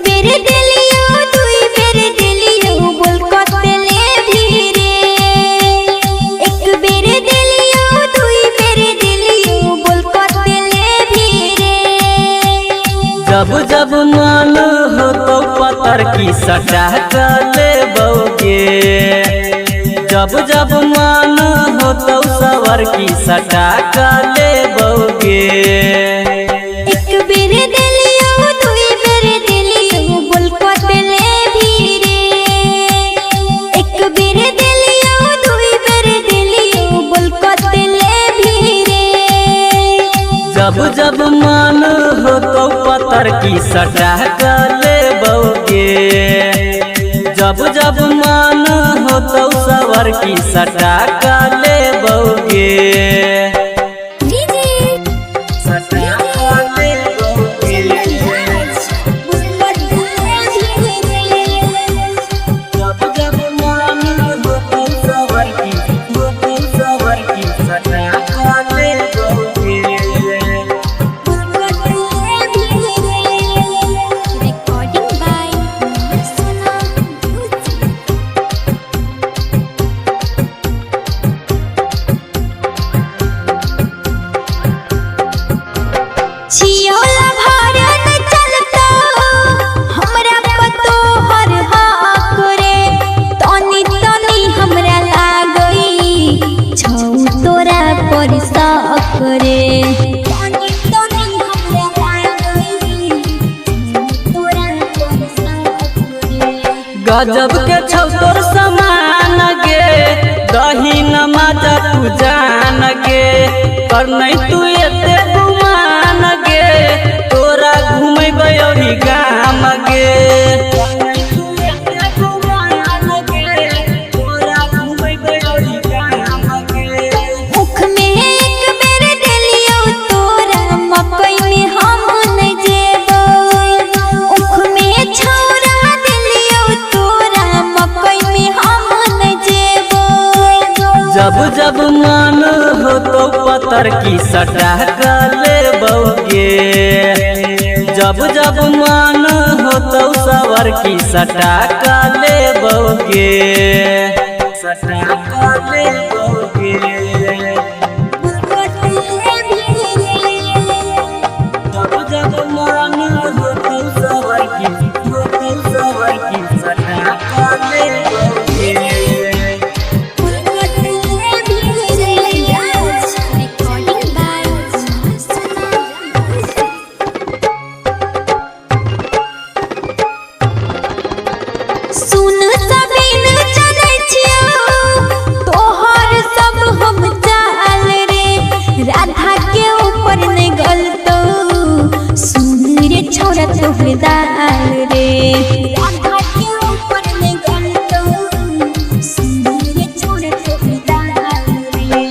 बेर दिलियो दुई बेर दिलियो बोल कतले धीरे एक बेर दिलियो दुई बेर दिलियो बोल कतले धीरे जब जब मन हो तो पतर की सटा ले बौगे जब जब मन हो तो सवर की सटा ले बौगे एक बेर दिलियो दुई बेर दिलियो बोल कतले धीरे एक बेर दिलियो दुई बेर दिलियो बोल कतले धीरे जब जब मन हो तो पतर की सटा ले बौगे जब जब मन हो तो सवर की सटा ले बौगे छियोला भारत चलता हमरा पतो हर हक रे तनी तनी हमरा लागई छौ तोरा पर शक रे तनी तनी हमरा लागई तोरा पर शक रे गजब के छौ तोर समान गे दही नमाज तू जान गे पर नहीं तू एते गुमान गे तोरा घूमेबै ओही गाम गे मुख में एक बेर दिलियो तोरा मकई में हम नहीं जेबो मुख में छौरा दिलियो तोरा मकई में हम नहीं जेबो जब जब मन हो तो पतर की सटा ले बौगे जब जब मन हो तो सवर की सटा ले बौगे सटा ले बौगे जब जब मन हो तो सवर की सटा ले बौगे सुन सबीन जानै छियो तोहर सब हम चाल रे राधा के ऊपर नहीं गलतो सुन रे छोरा तोहर दाल रे राधा के ऊपर नहीं गलतो सुन रे छोरा तोहर दाल रे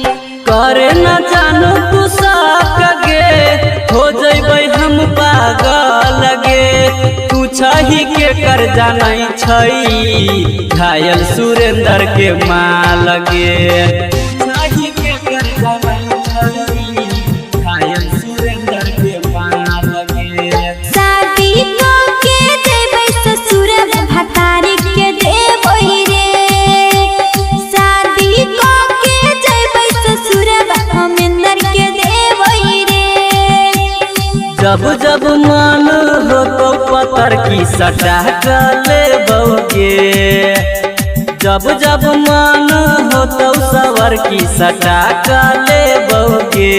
करे न जानो तू सके हो जइबै हम पागल गे तू छही के कर जानै छै घायल सुरेंद्र के माल गे छही के कर जानै छै घायल सुरेंद्र के माल गे शादी के देबै ससुर भतारी के देबै रे शादी के देबै ससुर अमेंदर के देबै रे जब जब मन हो तो पतर की सटा ले बौगे जब जब मन हो तो सवर की सटा ले बौगे।